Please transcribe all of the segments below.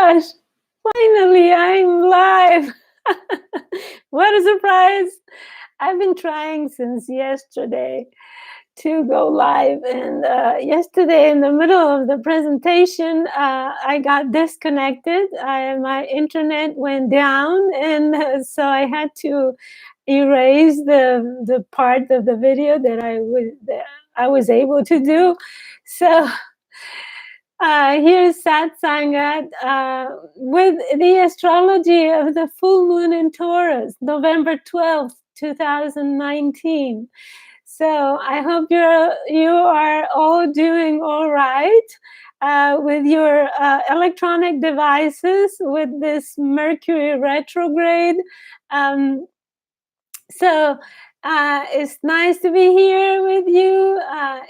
gosh, finally I'm live. What a surprise. I've been trying since yesterday to go live, and yesterday in the middle of the presentation I got disconnected. My internet went down, and so I had to erase the part of the video that I was able to do. So here's Sat Sangat with the astrology of the full moon in Taurus, November 12th, 2019. So I hope you are all doing all right with your electronic devices with this Mercury retrograde. So it's nice to be here with you.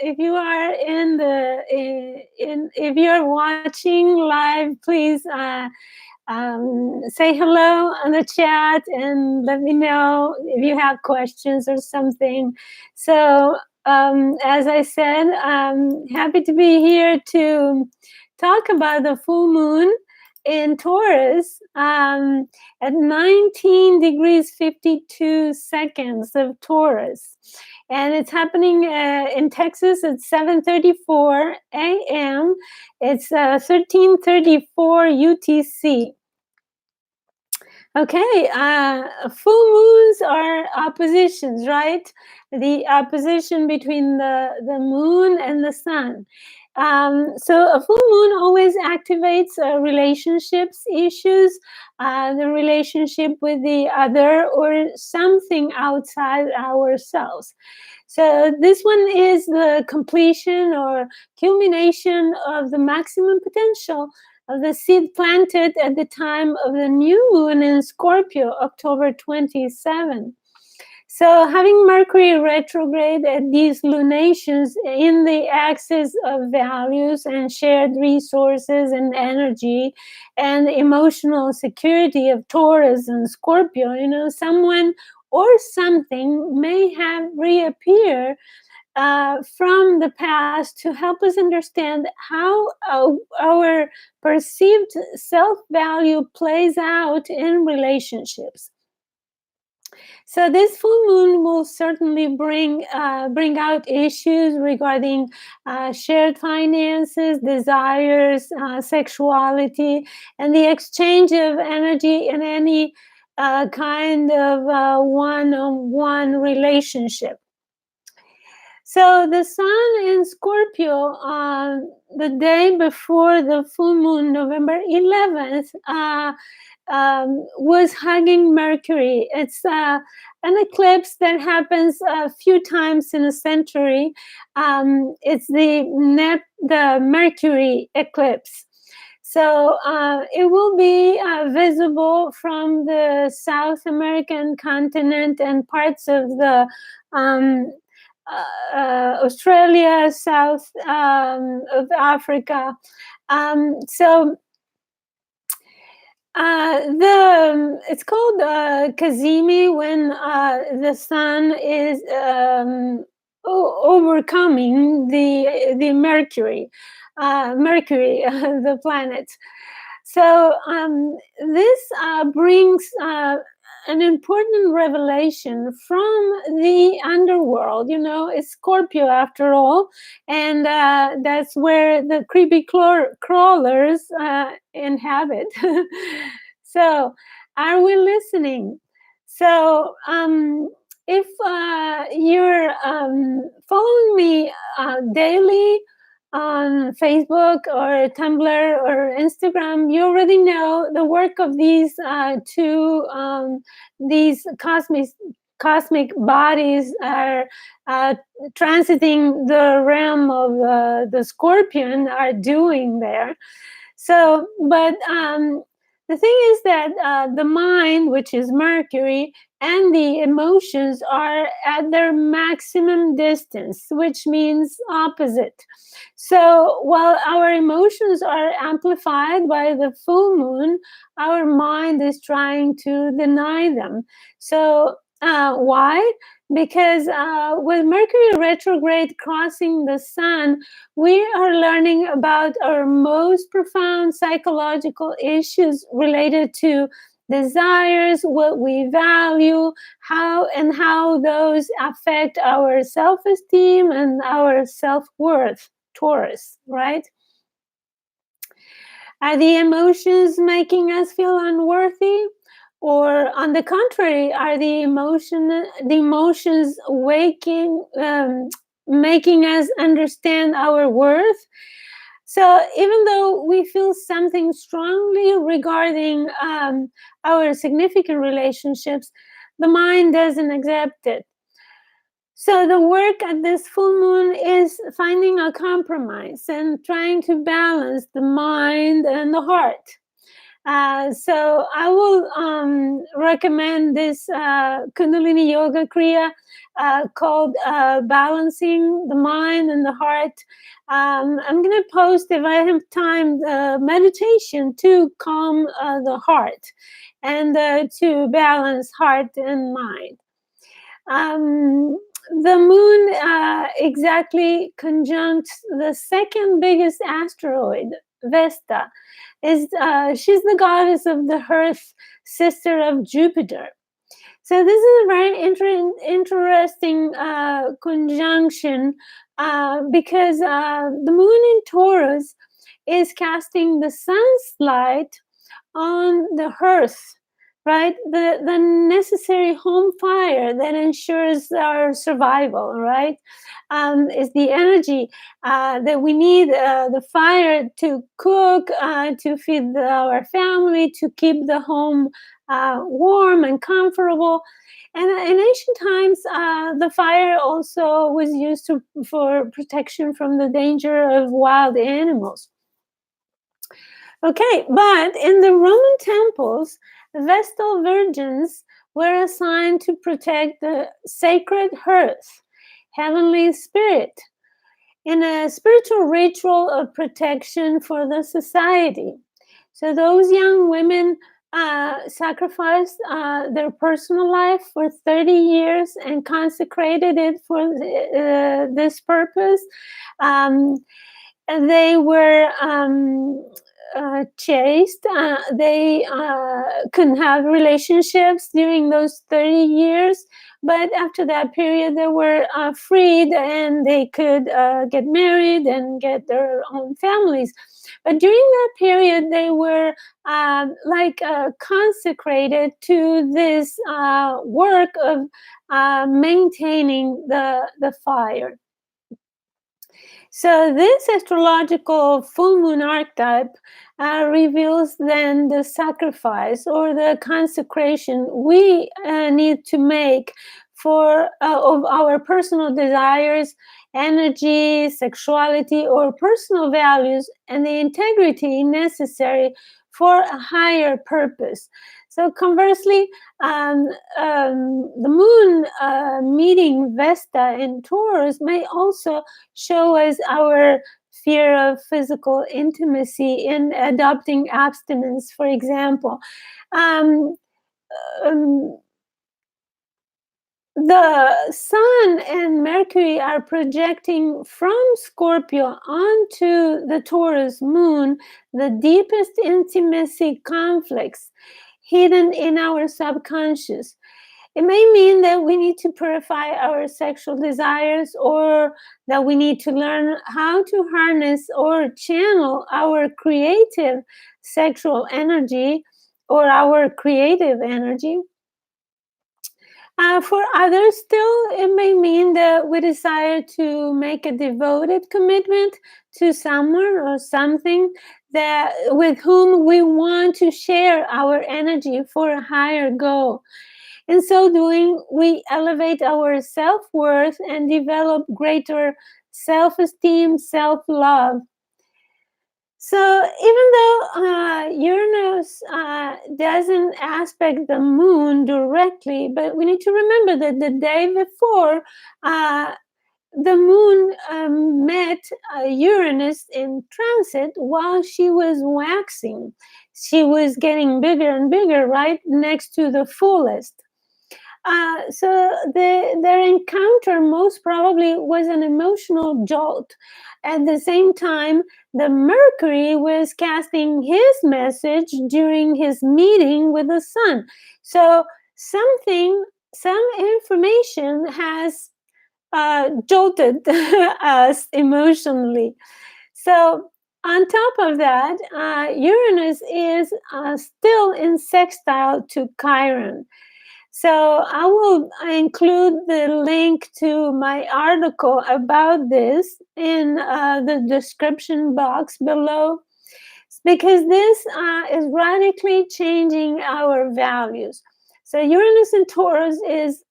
If you are if you're watching live, please say hello on the chat and let me know if you have questions or something. So as I said, I'm happy to be here to talk about the full moon in Taurus at 19 degrees 52 seconds of Taurus. And it's happening in Texas at 7:34 a.m. It's 13:34 UTC. Okay, full moons are oppositions, right? The opposition between the moon and the sun. So a full moon always activates relationships issues, the relationship with the other or something outside ourselves. So this one is the completion or culmination of the maximum potential of the seed planted at the time of the new moon in Scorpio, October 27. So having Mercury retrograde at these lunations in the axis of values and shared resources and energy and emotional security of Taurus and Scorpio, someone or something may have reappeared from the past to help us understand how our perceived self-value plays out in relationships. So this full moon will certainly bring out issues regarding shared finances, desires, sexuality, and the exchange of energy in any kind of one-on-one relationship. So the sun in Scorpio the day before the full moon, November 11th, was hugging Mercury. It's an eclipse that happens a few times in a century. It's the Mercury eclipse. So it will be visible from the South American continent and parts of the Australia, south of Africa. So it's called Kazemi when the sun is overcoming the Mercury, the planet. So this brings an important revelation from the underworld. It's Scorpio after all, and that's where the creepy crawlers inhabit. So are we listening? So if you're following me daily on Facebook or Tumblr or Instagram, you already know the work of these these cosmic bodies are transiting the realm of the Scorpion are doing there. So, but the thing is that the mind, which is Mercury, and the emotions are at their maximum distance, which means opposite. So while our emotions are amplified by the full moon, our mind is trying to deny them. So why? because with Mercury retrograde crossing the sun, we are learning about our most profound psychological issues related to desires, what we value, how those affect our self-esteem and our self-worth. Taurus, right? Are the emotions making us feel unworthy? Or on the contrary, are the emotions waking, making us understand our worth? So even though we feel something strongly regarding our significant relationships, the mind doesn't accept it. So the work at this full moon is finding a compromise and trying to balance the mind and the heart. So I will recommend this Kundalini Yoga Kriya called Balancing the Mind and the Heart. I'm going to post, if I have time, meditation to calm the heart and to balance heart and mind. The moon exactly conjuncts the second biggest asteroid, Vesta. She's the goddess of the earth, sister of Jupiter. So this is a very interesting conjunction because the moon in Taurus is casting the sun's light on the earth, right? The necessary home fire that ensures our survival, right? Is the energy that we need, the fire to cook, to feed our family, to keep the home warm and comfortable. And in ancient times, the fire also was used for protection from the danger of wild animals. Okay, but in the Roman temples, Vestal virgins were assigned to protect the sacred earth, heavenly spirit, in a spiritual ritual of protection for the society. So those young women sacrificed their personal life for 30 years and consecrated it for this purpose. They were chaste. They couldn't have relationships during those 30 years. But after that period, they were freed and they could get married and get their own families. But during that period, they were consecrated to this work of maintaining the fire. So this astrological full moon archetype reveals then the sacrifice or the consecration we need to make for of our personal desires, energy, sexuality, or personal values, and the integrity necessary for a higher purpose. So conversely, the moon meeting Vesta in Taurus may also show us our fear of physical intimacy in adopting abstinence, for example. Um, um, the sun and Mercury are projecting from Scorpio onto the Taurus moon the deepest intimacy conflicts hidden in our subconscious. It may mean that we need to purify our sexual desires, or that we need to learn how to harness or channel our creative sexual energy or our creative energy. For others, still, it may mean that we desire to make a devoted commitment to someone or something that with whom we want to share our energy for a higher goal. In so doing, we elevate our self-worth and develop greater self-esteem, self-love. So even though Uranus doesn't aspect the moon directly, but we need to remember that the day before, the moon met Uranus in transit while she was waxing. She was getting bigger and bigger, right next to the fullest. So their encounter most probably was an emotional jolt. At the same time, the Mercury was casting his message during his meeting with the Sun. So some information has jolted us emotionally. So on top of that, Uranus is still in sextile to Chiron. So I will include the link to my article about this in the description box below, because this is radically changing our values. So Uranus in Taurus is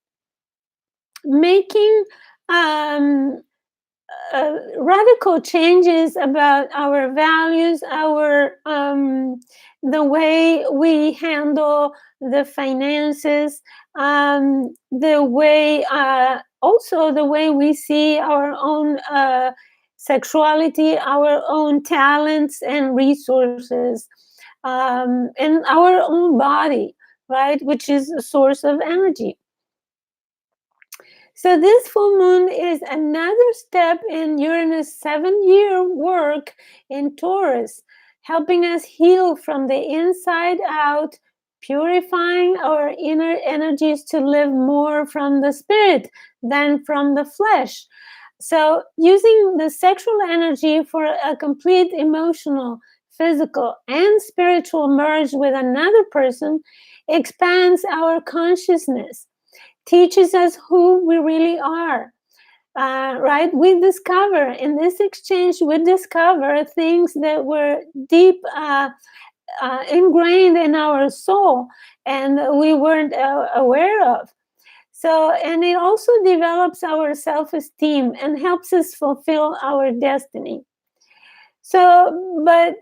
making um, radical changes about our values, our the way we handle the finances, the way also the way we see our own sexuality, our own talents and resources, and our own body, right, which is a source of energy. So this full moon is another step in Uranus' 7-year work in Taurus, helping us heal from the inside out, purifying our inner energies to live more from the spirit than from the flesh. So using the sexual energy for a complete emotional, physical, and spiritual merge with another person expands our consciousness, teaches us who we really are. Right? We discover in this exchange, we discover things that were deep ingrained in our soul and we weren't aware of. So, and it also develops our self-esteem and helps us fulfill our destiny. So, but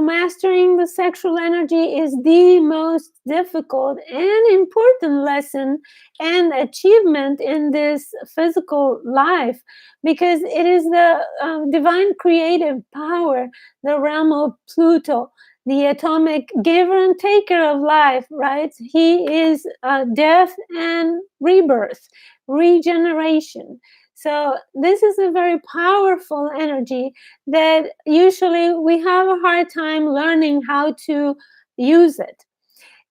mastering the sexual energy is the most difficult and important lesson and achievement in this physical life, because it is the divine creative power, the realm of Pluto, the atomic giver and taker of life, right? He is death and rebirth, regeneration. So this is a very powerful energy that usually we have a hard time learning how to use it.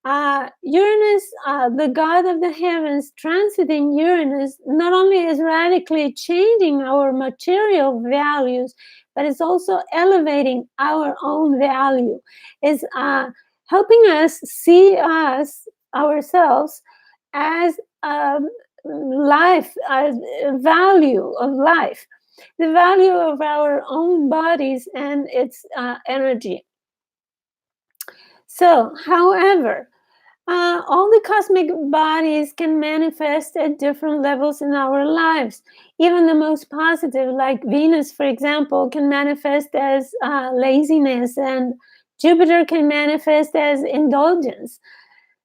Uranus, the god of the heavens, transiting Uranus, not only is radically changing our material values, but it's also elevating our own value. It's helping us see ourselves as life, as value of life, the value of our own bodies and its energy. So, however, all the cosmic bodies can manifest at different levels in our lives. Even the most positive, like Venus, for example, can manifest as laziness, and Jupiter can manifest as indulgence.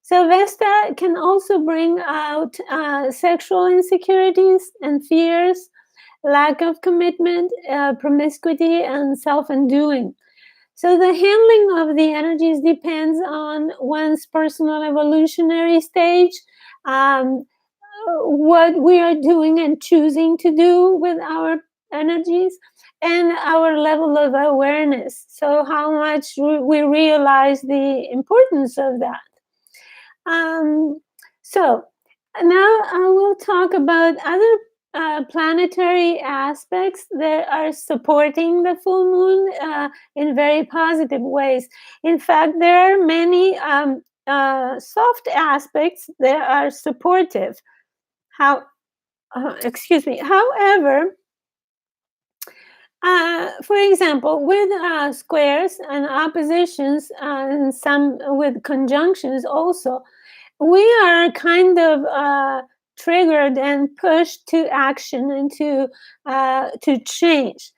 So Vesta can also bring out sexual insecurities and fears, lack of commitment, promiscuity, and self-undoing. So the handling of the energies depends on one's personal evolutionary stage, um, what we are doing and choosing to do with our energies, and our level of awareness. So how much we realize the importance of that. So now I will talk about other planetary aspects that are supporting the full moon in very positive ways. In fact, there are many soft aspects that are supportive. Excuse me. However, for example, with squares and oppositions, and some with conjunctions also, we are kind of triggered and pushed to action and to change.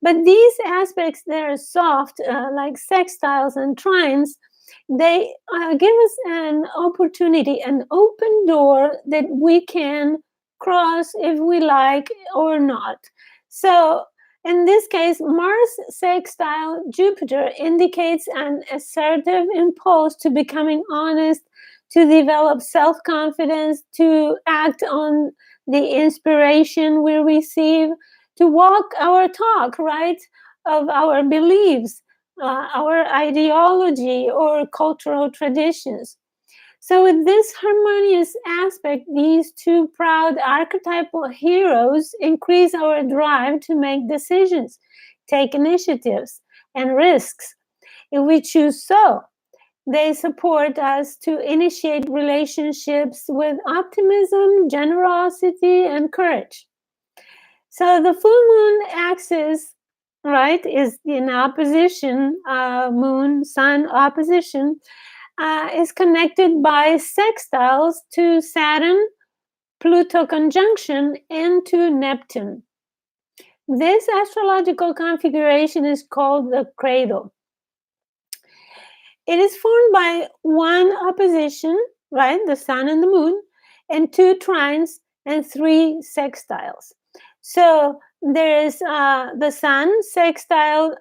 But these aspects that are soft, like sextiles and trines, they give us an opportunity, an open door that we can cross if we like or not. So in this case, Mars sextile Jupiter indicates an assertive impulse to becoming honest, to develop self-confidence, to act on the inspiration we receive, to walk our talk, right, of our beliefs, our ideology or cultural traditions. So, with this harmonious aspect, these two proud archetypal heroes increase our drive to make decisions, take initiatives, and risks if we choose so. They support us to initiate relationships with optimism, generosity, and courage. So, the full moon axis, right, is in opposition, moon sun opposition, is connected by sextiles to Saturn, Pluto conjunction, and to Neptune. This astrological configuration is called the cradle. It is formed by one opposition, right, the sun and the moon, and two trines and three sextiles. So there is the sun sextile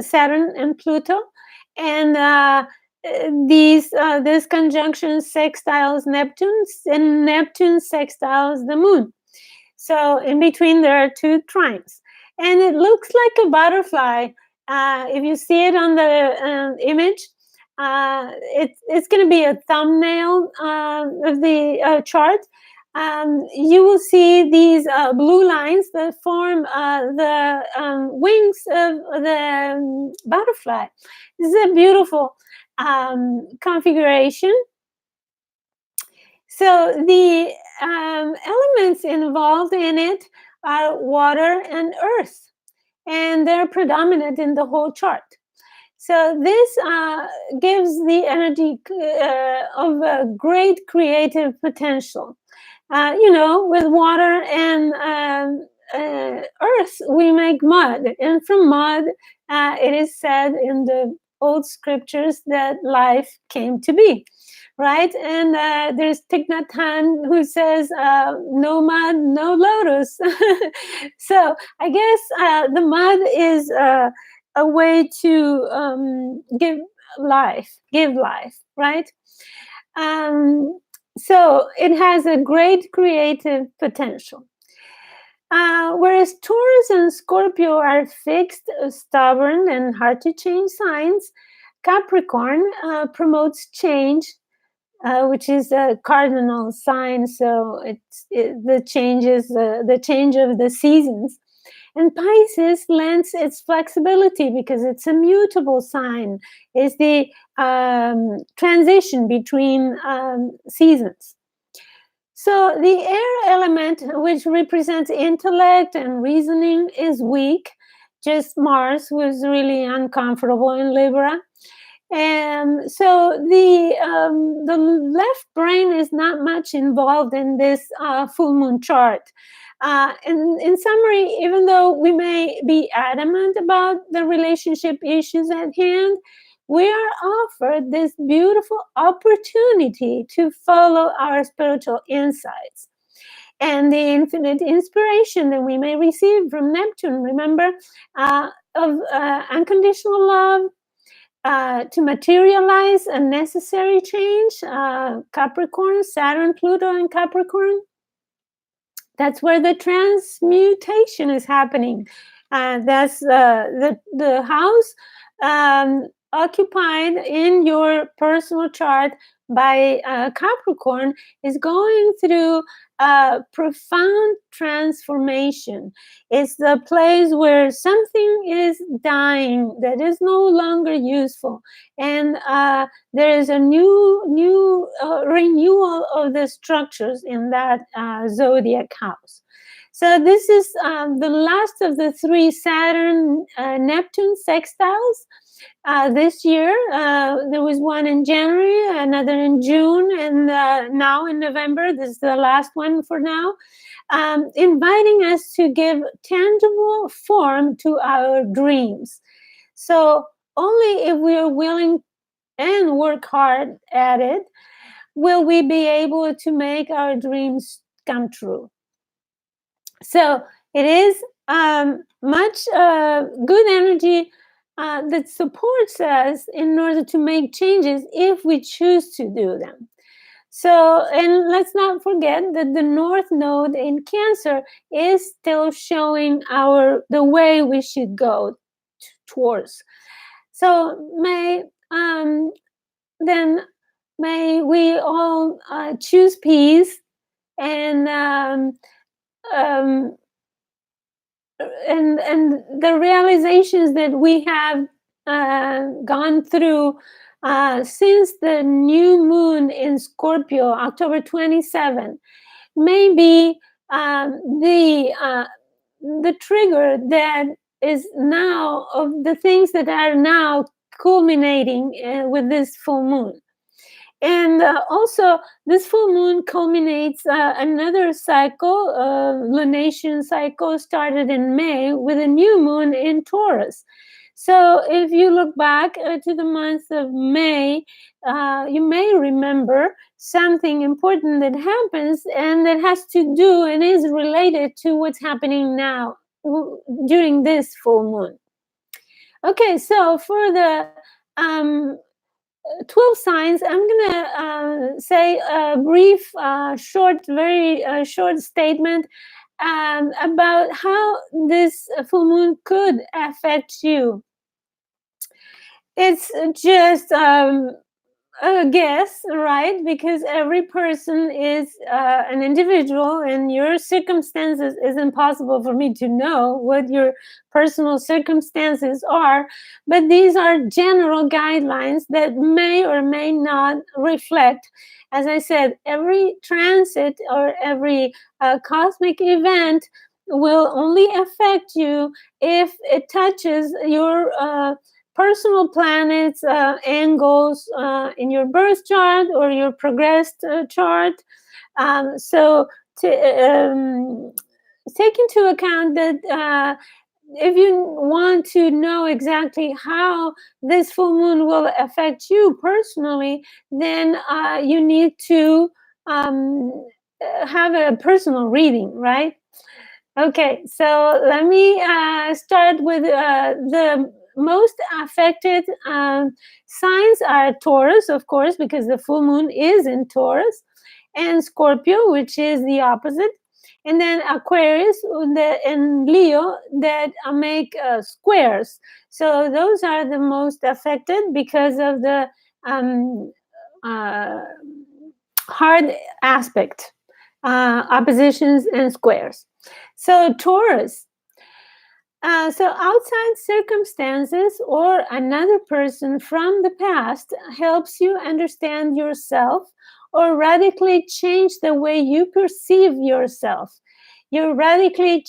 Saturn and Pluto, and this conjunction sextiles Neptune, and Neptune sextiles the moon. So in between there are two trines, and it looks like a butterfly. If you see it on the image, it's going to be a thumbnail of the chart. You will see these blue lines that form the wings of the butterfly. This is a beautiful configuration. So the elements involved in it are water and earth, and they're predominant in the whole chart. So this gives the energy of a great creative potential. With water and earth, we make mud, and from mud, it is said in the old scriptures that life came to be, right? And there's Thich Nhat Hanh who says, "No mud, no lotus." So I guess the mud is a way to give life, right? So it has a great creative potential. Whereas Taurus and Scorpio are fixed, stubborn, and hard to change signs, Capricorn promotes change, which is a cardinal sign. So the change of the seasons. And Pisces lends its flexibility because it's a mutable sign. It's the transition between seasons. So the air element, which represents intellect and reasoning, is weak. Just Mars was really uncomfortable in Libra. And so the left brain is not much involved in this full moon chart. And in summary, even though we may be adamant about the relationship issues at hand, we are offered this beautiful opportunity to follow our spiritual insights and the infinite inspiration that we may receive from Neptune. Remember, of unconditional love, to materialize a necessary change. Capricorn, Saturn, Pluto, and Capricorn. That's where the transmutation is happening. That's the house occupied in your personal chart by Capricorn is going through a profound transformation. It's the place where something is dying that is no longer useful, and there is a new renewal of the structures in that zodiac house. So this is the last of the three Saturn Neptune sextiles. This year, there was one in January, another in June, and now in November. This is the last one for now, inviting us to give tangible form to our dreams. So only if we are willing and work hard at it will we be able to make our dreams come true. So it is much good energy that supports us in order to make changes if we choose to do them. So, and let's not forget that the North Node in Cancer is still showing the way we should go towards. So then may we all choose peace and um, the realizations that we have gone through since the new moon in Scorpio, October 27, may be the trigger that is now of the things that are now culminating with this full moon. And also, this full moon culminates another cycle, lunation cycle, started in May with a new moon in Taurus. So, if you look back to the month of May, you may remember something important that happens and that has to do and is related to what's happening now during this full moon. Okay, so for the 12 signs, I'm going to say a brief, very short statement about how this full moon could affect you. It's just a guess, right? Because every person is an individual, and your circumstances is impossible for me to know what your personal circumstances are. But these are general guidelines that may or may not reflect, as I said, every transit or every cosmic event will only affect you if it touches your personal planets, angles in your birth chart or your progressed chart. So to take into account that if you want to know exactly how this full moon will affect you personally, then you need to have a personal reading, right? Okay, so let me start with the most affected signs are Taurus, of course, because the full moon is in Taurus, and Scorpio, which is the opposite, and then Aquarius and Leo that make squares. So those are the most affected because of the uh, hard aspect, oppositions and squares. So Taurus. So outside circumstances or another person from the past helps you understand yourself or radically change the way you perceive yourself. You're radically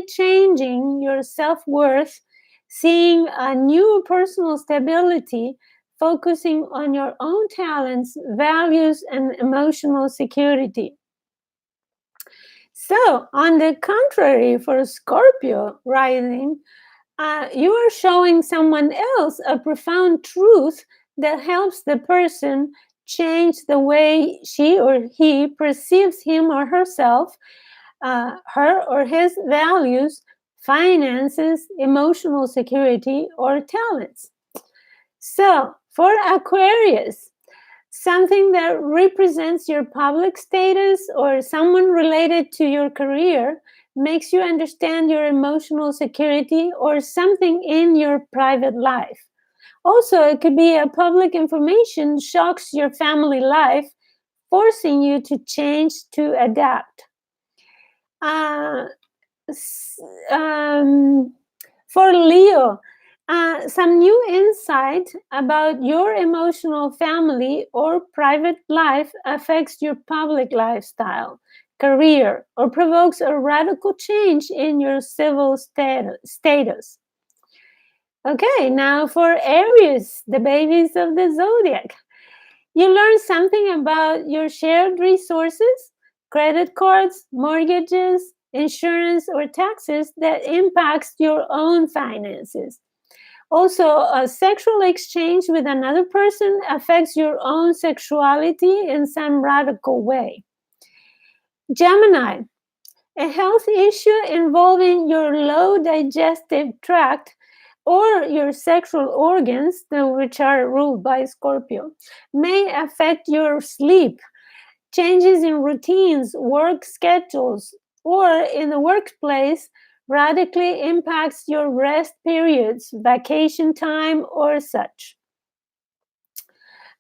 changing your self-worth, seeing a new personal stability, focusing on your own talents, values, and emotional security. So, on the contrary, for Scorpio rising, you are showing someone else a profound truth that helps the person change the way she or he perceives him or herself, her or his values, finances, emotional security, or talents. So, for Aquarius, something that represents your public status or someone related to your career makes you understand your emotional security or something in your private life. Also, it could be a public information shocks your family life, forcing you to change to adapt. For Leo, some new insight about your emotional family or private life affects your public lifestyle, career, or provokes a radical change in your civil status. Okay, now for Aries, the babies of the zodiac. You learn something about your shared resources, credit cards, mortgages, insurance, or taxes that impacts your own finances. Also, a sexual exchange with another person affects your own sexuality in some radical way. Gemini, a health issue involving your low digestive tract or your sexual organs, which are ruled by Scorpio, may affect your sleep, changes in routines, work schedules, or in the workplace radically impacts your rest periods, vacation time, or such.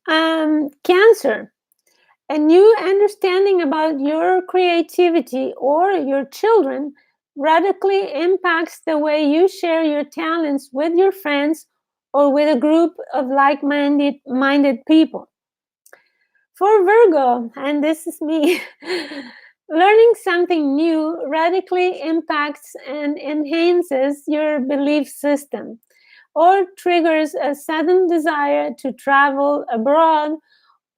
Cancer. A new understanding about your creativity or your children radically impacts the way you share your talents with your friends or with a group of like-minded people. For Virgo, and this is me, learning something new radically impacts and enhances your belief system or triggers a sudden desire to travel abroad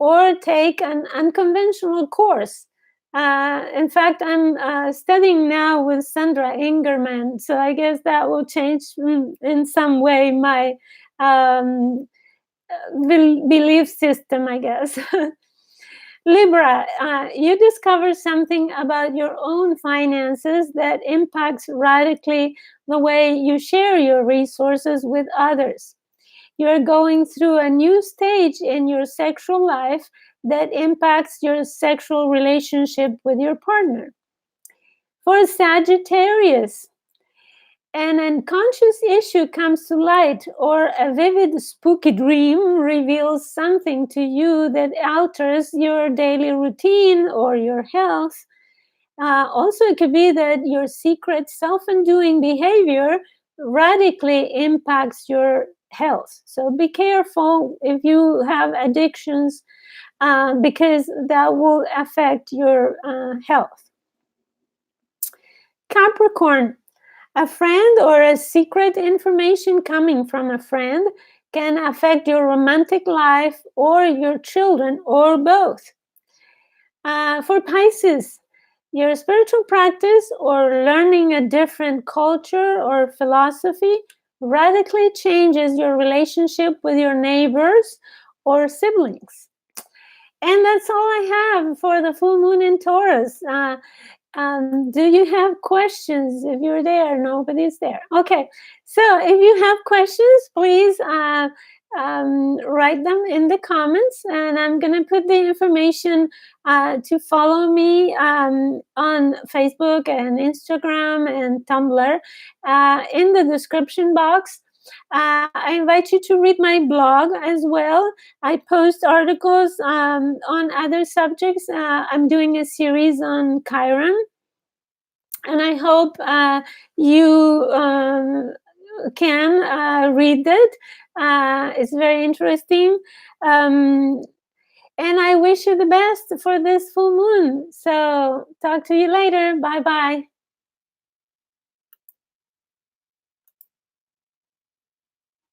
or take an unconventional course. In fact, I'm studying now with Sandra Ingerman, so I guess that will change in some way my um, belief system, I guess. Libra, you discover something about your own finances that impacts radically the way you share your resources with others. You're going through a new stage in your sexual life that impacts your sexual relationship with your partner. For Sagittarius, an unconscious issue comes to light, or a vivid, spooky dream reveals something to you that alters your daily routine or your health. Also, it could be that your secret self-undoing behavior radically impacts your health. So be careful if you have addictions, because that will affect your health. Capricorn, a friend or a secret information coming from a friend can affect your romantic life or your children or both. For Pisces, your spiritual practice or learning a different culture or philosophy radically changes your relationship with your neighbors or siblings. And that's all I have for the full moon in Taurus. Do you have questions? If you're there, nobody's there. Okay, so if you have questions, please write them in the comments, and I'm going to put the information to follow me on Facebook and Instagram and Tumblr in the description box. I invite you to read my blog as well. I post articles on other subjects. I'm doing a series on Chiron, and I hope you can read it. It's very interesting. And I wish you the best for this full moon. So talk to you later. Bye-bye.